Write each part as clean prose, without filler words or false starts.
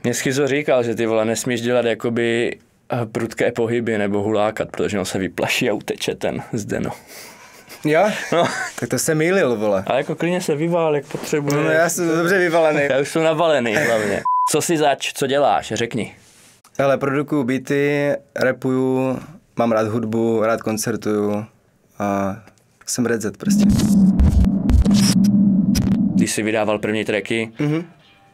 Mě Schizo říkal, že ty vole nesmíš dělat jakoby prudké pohyby nebo hulákat, protože on se vyplaší a uteče ten Zdeno. Jo? No. Tak to se mýlil, vole. Ale jako klidně se vyvál, jak potřebuje. No já jsem dobře vyvalený. Já už jsem navalený hlavně. Co si zač, co děláš, řekni. Hele, produkuju beaty, rapuju, mám rád hudbu, rád koncertuju a jsem redzet prostě. Když jsi vydával první tracky,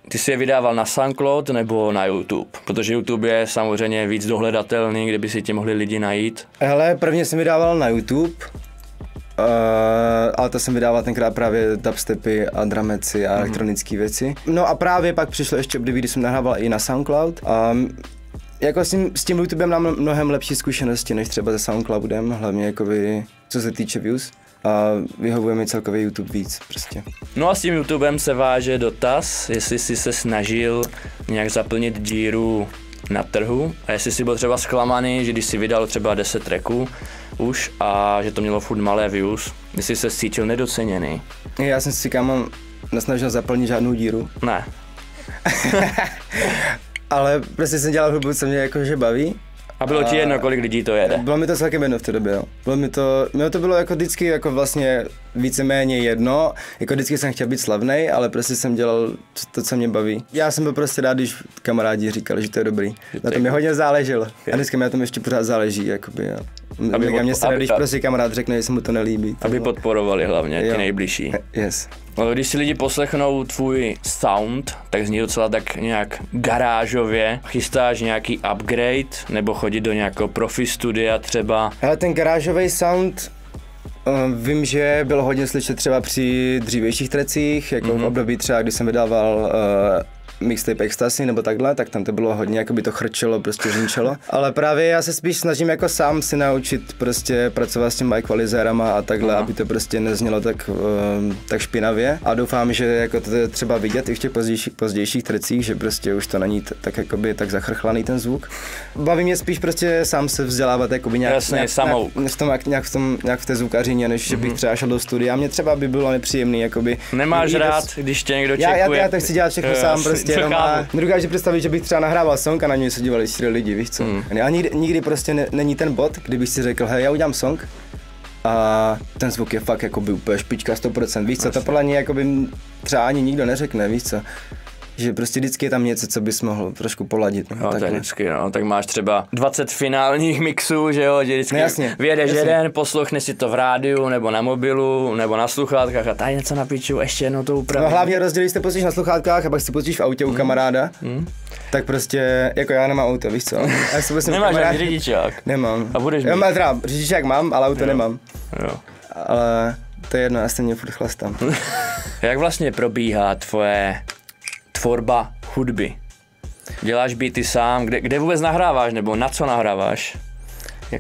ty jsi je vydával na SoundCloud nebo na YouTube? Protože YouTube je samozřejmě víc dohledatelný, kde by si tě mohli lidi najít. Hele, prvně jsem vydával na YouTube, ale to jsem vydával tenkrát právě dubstepy a drameci a elektronické věci. No a právě pak přišlo ještě období, kdy jsem nahrával i na SoundCloud. Jako s tím YouTubem mám mnohem lepší zkušenosti, než třeba se SoundCloudem, hlavně jakoby, co se týče views. A vyhovuje mi celkově YouTube víc prostě. No a s tím YouTubem se váže dotaz, jestli jsi se snažil nějak zaplnit díru na trhu a jestli jsi byl třeba zklamaný, že když jsi vydal třeba 10 tracků už a že to mělo furt malé views, jestli se cítil nedoceněný. Já jsem si kámo nesnažil zaplnit žádnou díru. Ne. Ale prostě jsem dělal hudbu, co mě jakože baví. A bylo ti jedno, kolik lidí to jede? Bylo mi to celkem jedno v té době, jo. Mě to bylo jako vždycky jako vlastně víceméně jedno, jako vždycky jsem chtěl být slavnej, ale prostě jsem dělal to, co mě baví. Já jsem byl prostě rád, když kamarádi říkali, že to je dobrý. Na tom mi hodně záleželo. A dneska mi na tom ještě pořád záleží, jakoby. Mě se když prostě kamarád řekne, že se mu to nelíbí. Aby podporovali hlavně ti nejbližší. Yes. No, když si lidi poslechnou tvůj sound, tak zní docela tak nějak garážově. Chystáš nějaký upgrade nebo chodit do nějakého profi studia třeba? Ale ten garážový sound vím, že bylo hodně slyšet třeba při dřívějších trecích, jako v období třeba, kdy jsem vydával mixtape Ecstasy nebo takhle, tak tam to bylo hodně, jako by to chrčelo, prostě řinčelo. Ale právě já se spíš snažím jako sám si naučit prostě pracovat s těma equalizérama a takhle, aby to prostě neznělo tak špinavě. A doufám, že jako to je třeba vidět i v těch pozdějších trecích, že prostě už to není tak jakoby tak zachrchlaný ten zvuk. Baví mě spíš prostě sám se vzdělávat jakoby nějak v té zvukařině, než že bych třeba šel do studia. A mě třeba by bylo nepříjemný, jakoby. Nemáš rád, když tě někdo čekuje. Já to chci dělat všechno sám prostě. Nedokážu představit, že bych třeba nahrával song a na něj se dívali 4 lidi, víš co? A nikdy prostě není ten bod, kdybych si řekl, hej, já udělám song a ten zvuk je fakt jakoby úplně špička 100%, víš co? To podle mě jakoby třeba ani nikdo neřekne, víš co? Že prostě vždycky je tam něco, co bys mohl trošku poladit. No, to je vždycky, no. Tak máš třeba 20 finálních mixů, že jo, že vždycky vyjedeš jeden, poslouchneš si to v rádiu, nebo na mobilu, nebo na sluchátkách a tady něco napíču, ještě jednou to upravím. No hlavně rozdíl, když jste pustíš na sluchátkách a pak si pustíš v autě u kamaráda, tak prostě, jako já nemám auto, víš co? Nemáš ani řidičák? Nemám. A budeš mít? Já teda řidičák mám, ale auto nemám. Jo. Ale to je jedno, já stejně furt chlastám. Jak vlastně probíhá tvoje tvorba hudby? Děláš beaty sám? Kde vůbec nahráváš, nebo na co nahráváš?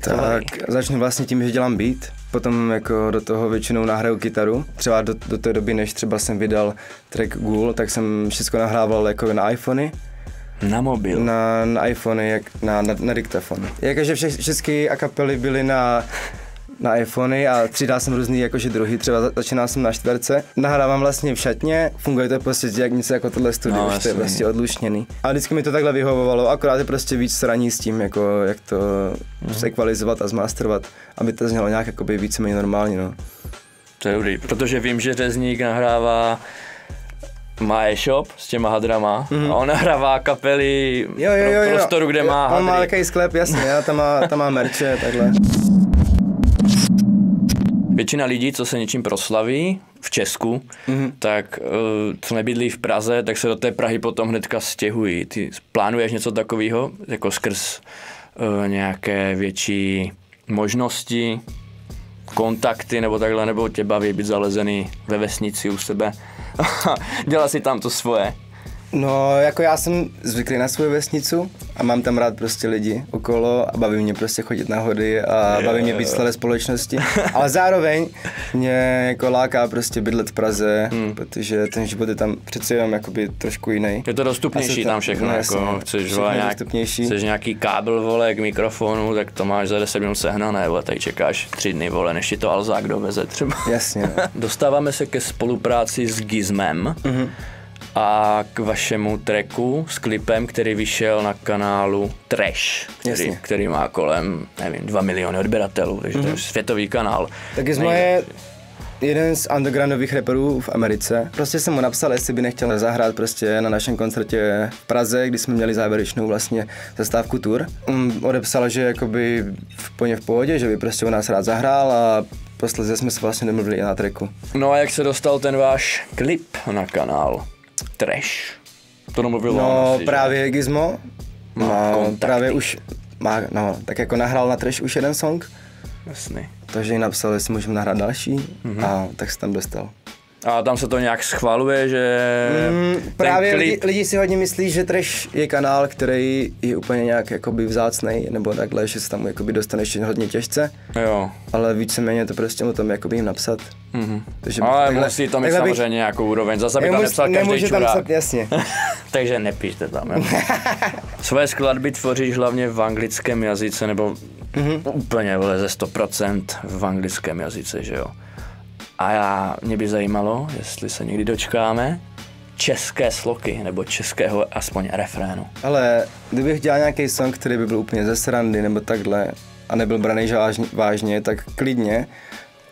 Tak začnu vlastně tím, že dělám beat, potom jako do toho většinou nahraju kytaru. Třeba do té doby, než třeba jsem vydal track Ghoul, tak jsem všechno nahrával jako na iPhony. Na mobil? Na iPhony, na diktafon. Jakože všechny akapely byly na iPhony a přidal jsem různý jakože druhy, třeba začínal jsem na 4, nahrávám vlastně v šatně, funguje to prostě jak něco jako tohle studio, už to je prostě odlušněný. A vždycky mi to takhle vyhovovalo, akorát je prostě víc sraní s tím, jako jak to sekvalizovat a zmasterovat, aby to znělo nějak jakoby víceméně normálně, no. To je dobrý, protože vím, že Řezník nahrává má e-shop s těma hadrama a on nahrává kapely pro prostoru, kde má hadry. On má takový sklep, jasně, tam má merče, takhle. Většina lidí, co se něčím proslaví v Česku, tak co nebydlí v Praze, tak se do té Prahy potom hnedka stěhují. Ty plánuješ něco takového, jako skrz nějaké větší možnosti, kontakty nebo takhle, nebo tě baví být zalezený ve vesnici u sebe? Dělá si tam to svoje? No, jako já jsem zvyklý na svou vesnicu a mám tam rád prostě lidi okolo a baví mě prostě chodit na hody a baví mě být v celé společnosti, ale zároveň mě jako láká prostě bydlet v Praze, protože ten život je tam přece jenom jakoby trošku jiný. Je to dostupnější tam všechno, no, jako chceš nějaký kábel, vole, k mikrofonu, tak to máš za 10 minut sehnané, vole, tady čekáš 3 dny, vole, než ti to Alzák doveze třeba. Jasně. No. Dostáváme se ke spolupráci s Gizmem. A k vašemu tracku s klipem, který vyšel na kanálu Trash, který má kolem, nevím, 2 miliony odběratelů, takže to je světový kanál. Tak Gizmo je jeden z undergroundových rapperů v Americe. Prostě jsem mu napsal, jestli by nechtěl zahrát prostě na našem koncertě v Praze, kdy jsme měli závěrečnou vlastně zastávku tour. Odepsal, že jakoby v pohodě, že by prostě u nás rád zahrál a posledně jsme se vlastně domluvili i na tracku. No a jak se dostal ten váš klip na kanál Trash? To domluvilo No asi, právě že? Gizmo právě už má, no, tak jako nahrál na Trash už jeden song. Jasný. Takže jí napsal, jestli můžeme nahrát další a tak se tam dostal. A tam se to nějak schvaluje, že právě klip... lidi si hodně myslí, že Trash je kanál, který je úplně nějak jakoby vzácnej, nebo takhle, že se tam jakoby dostaneš hodně těžce. Jo. Ale víceméně to prostě o tom jakoby jim napsat. Takže ale takhle, musí to mít samozřejmě nějakou úroveň, zase by tam nepsal každý čurák. Tam psat, jasně. Takže nepíšte tam. Svoje skladby tvoříš hlavně v anglickém jazyce, nebo úplně ze 100% v anglickém jazyce, že jo? A mě by zajímalo, jestli se někdy dočkáme české sloky, nebo českého aspoň refrénu. Ale kdybych dělal nějaký song, který by byl úplně ze srandy, nebo takhle, a nebyl braný vážně, tak klidně.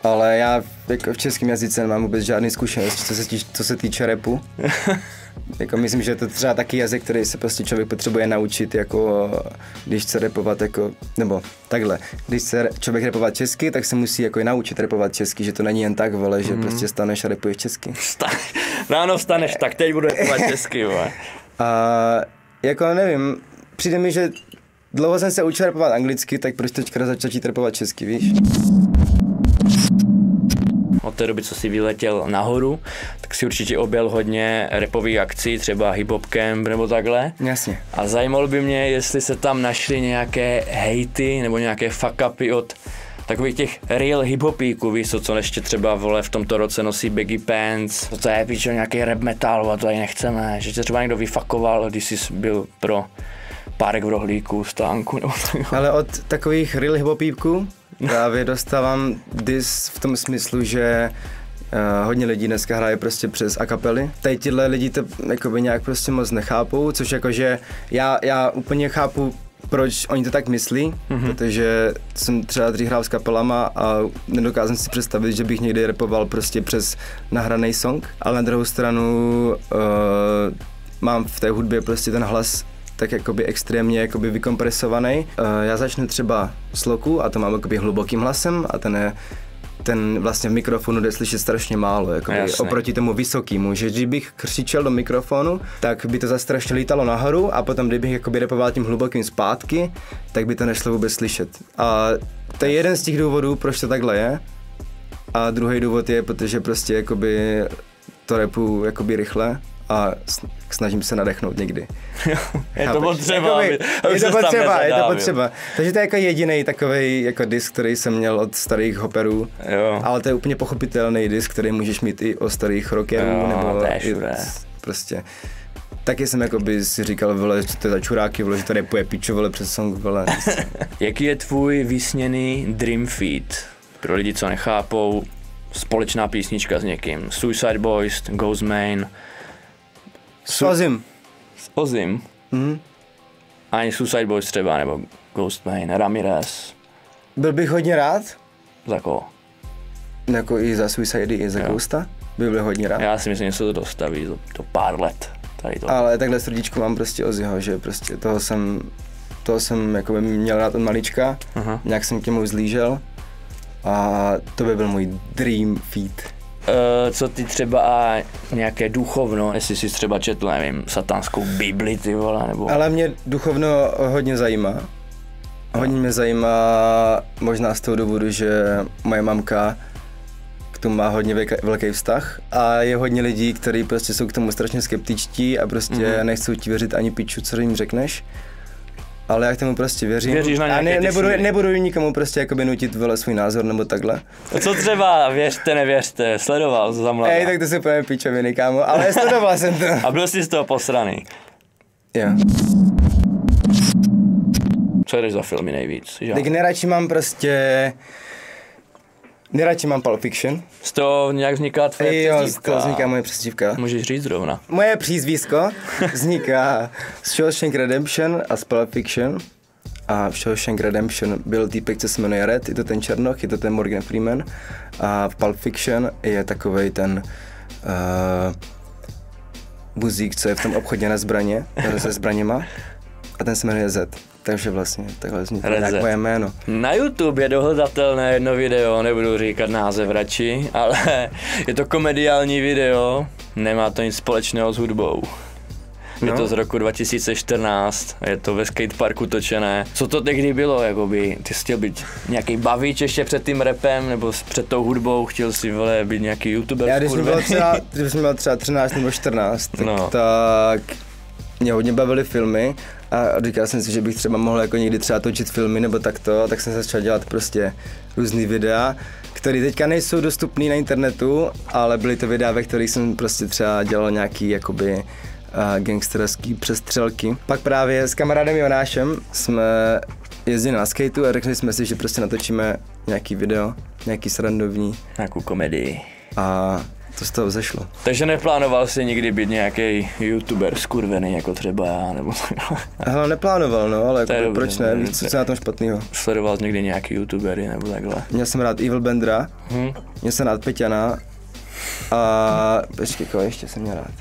Ale já jako v českém jazyce nemám vůbec žádný zkušenost, co se týče rapu. Jako myslím, že to je třeba taky jazyk, který se prostě člověk potřebuje naučit, jako když chce rapovat, jako, nebo takhle, když chce člověk rapovat česky, tak se musí jako i naučit rapovat česky, že to není jen tak, vole, že prostě staneš a rapuješ česky. Ráno vstaneš, tak teď budu rapovat česky, vole. A jako nevím, přijde mi, že dlouho jsem se učil rapovat anglicky, tak proč teďka začít rapovat česky, víš? Od té doby, co jsi vyletěl nahoru, tak si určitě objel hodně rapových akcí, třeba Hip Hop Camp nebo takhle. Jasně. A zajímalo by mě, jestli se tam našly nějaké hejty nebo nějaké fuck-upy od takových těch real hiphopíků, víš co ještě třeba, vole, v tomto roce nosí baggy pants, to je píčo nějaký rap metal, a to ani nechceme, že tě třeba někdo vyfakoval, když jsi byl pro párek v rohlíku, stánku nebo tak. Ale od takových real hiphopíků právě dostávám dis v tom smyslu, že hodně lidí dneska hraje prostě přes akapely. Tady tyhle lidi to jakoby nějak prostě moc nechápou, což jakože já úplně chápu, proč oni to tak myslí, protože jsem třeba dřív hrál s kapelama a nedokázal si představit, že bych někdy rapoval prostě přes nahraný song, ale na druhou stranu mám v té hudbě prostě ten hlas tak jakoby extrémně jakoby vykompresovaný. Já začnu třeba s loku a to mám jakoby hlubokým hlasem a ten vlastně v mikrofonu jde slyšet strašně málo, jakoby oproti tomu vysokýmu, že kdybych křičel do mikrofonu, tak by to zase strašně lítalo nahoru a potom kdybych jakoby rapoval tím hlubokým zpátky, tak by to nešlo vůbec slyšet. A to je jeden z těch důvodů, proč to takhle je. A druhý důvod je, protože prostě jakoby to rapu jakoby rychle a snažím se nadechnout někdy. Je to potřeba. Je to potřeba. Takže to je jako jediný takovej jako disk, který jsem měl od starých hopperů. Jo. Ale to je úplně pochopitelný disk, který můžeš mít i od starých rockerů. Nebo prostě. Taky jsem jakoby si říkal, vole, že to je za čuráky, vole, že to rapuje pičo, vole, přes song, vole. Jaký je tvůj vysněný dream feat? Pro lidi, co nechápou, společná písnička s někým. Suicide Boys, Ghostemane. S Ozim. S Ozim? Ani Suicide Boys třeba, nebo Ghostemane, Ramirez. Byl bych hodně rád. Za koho? Jako i za Suicide, i za Ghosta. Byl hodně rád. Já si myslím, že se to dostaví to pár let. Tady to. Ale takhle srdíčku mám prostě Ozzyho, že prostě toho jsem jako měl rád od malička. Nějak jsem k němu vzlížel. A to by byl můj dream feat. Co ty třeba nějaké duchovno, jestli jsi třeba četl, nevím, satanskou Bibli, ty vole, nebo... Ale mě duchovno hodně zajímá. Hodně mě zajímá možná z toho důvodu, že moje mamka k tomu má hodně velký vztah a je hodně lidí, kteří prostě jsou k tomu strašně skeptičtí a prostě nechcou ti věřit ani piču, co jim řekneš. Ale já k tomu prostě věřím. Věříš na nějaké nebudu nikomu prostě jakoby nutit svůj názor nebo takhle. Co třeba, věřte, nevěřte, sledoval za mladá. Ej, tak to si pojeme pičoviny, kámo, ale sledoval jsem to. A byl jsi z toho posraný. Jo. Co jdeš za filmy nejvíc? Tak nejradši mám prostě Nejradši mám Pulp Fiction. Z toho nějak vzniká tvoje přezdívka. Jo, z toho vzniká moje přezdívka. Můžeš říct zrovna. Moje přízvisko vzniká z Shawshank Redemption a z Pulp Fiction. A v Shawshank Redemption byl týpek, co se jmenuje Red, je to ten Černoch, je to ten Morgan Freeman. A v Pulp Fiction je takovej ten buzík, co je v tom obchodě na zbraně, se zbraněma. A ten se jmenuje Z. Takže vlastně takhle vzniklo nějak moje jméno. Na YouTube je dohledatelné jedno video, nebudu říkat název radši, ale je to komediální video, nemá to nic společného s hudbou. Je to z roku 2014, je to ve skateparku točené. Co to tehdy bylo, jakoby, ty jsi chtěl být nějaký bavíč ještě před tím rapem, nebo před tou hudbou, chtěl si být nějaký youtuber? Já když jsem byl třeba 13 nebo 14, tak mě hodně bavily filmy a říkal jsem si, že bych třeba mohl jako někdy třeba točit filmy nebo takto, tak jsem se začal dělat prostě různý videa, které teďka nejsou dostupné na internetu, ale byly to videa, ve kterých jsem prostě třeba dělal nějaký jakoby gangsterský přestřelky. Pak právě s kamarádem Jonášem jsme jezdili na skateu a řekli jsme si, že prostě natočíme nějaký video, nějaký srandovní. Nějakou komedii. A to z toho vzešlo. Takže neplánoval jsi nikdy být nějaký youtuber skurvený, jako třeba já, nebo takhle? Hele, neplánoval, no, ale jako proč ne, víš, co je na tom špatného. Sledoval jsi někdy nějaký youtubery, nebo takhle? Měl jsem rád Evil Bendera, měl jsem rád Peťana a počkej, koho ještě jsem měl rád.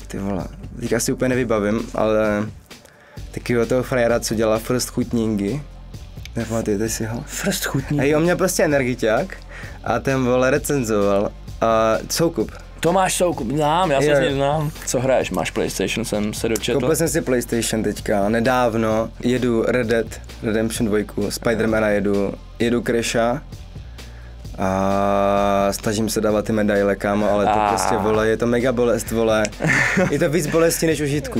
Ty vole, teďka si úplně nevybavím, ale takového toho frajera, co dělá First Chutningy. Nepamatujete si ho? First Chutningy? Hej, on měl prostě energiťák a ten vole recenzoval a Soukup. Tomáš Soukup, znám, já se s ním znám. Co hraješ, máš PlayStation, jsem se dočetl. Koupil jsem si PlayStation teďka, nedávno, jedu Red Dead Redemption 2, Spidermana jedu Crasha. A snažím se dávat ty medaile, kámo, ale to prostě, vole, je to mega bolest, vole. Je to víc bolesti než užitku,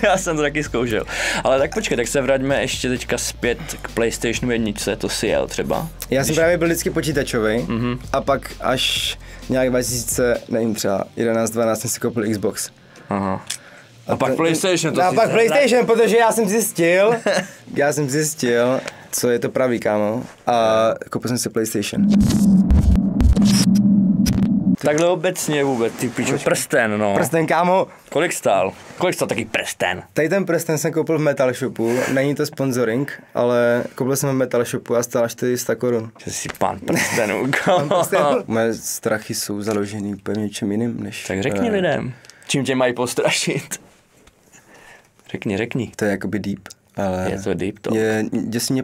já jsem to taky zkoušel. Ale tak počkej, tak se vraťme ještě teďka zpět k PlayStationu 1, to si jel třeba. Já jsem právě byl vždycky počítačový a pak až nějak 2000, nevím, třeba 11-12 jsem si koupil Xbox. Aha. A pak PlayStation, to a pak PlayStation, protože já jsem zjistil, co je to pravý, kámo, a koupil jsem si PlayStation. Takhle obecně vůbec, ty pičo, prsten, no. Prsten, kámo. Kolik stál? Kolik stál taky prsten? Tady ten prsten jsem koupil v Metal Shopu, není to sponsoring, ale koupil jsem v Metal Shopu a stál 400 korun. Že jsi pán prstenů, kámo. Moje strachy jsou založený úplně něčem jiným, než... Tak řekni lidem, čím tě mají postrašit. Řekni. To je jakoby deep, ale... Je to deep to? Děsně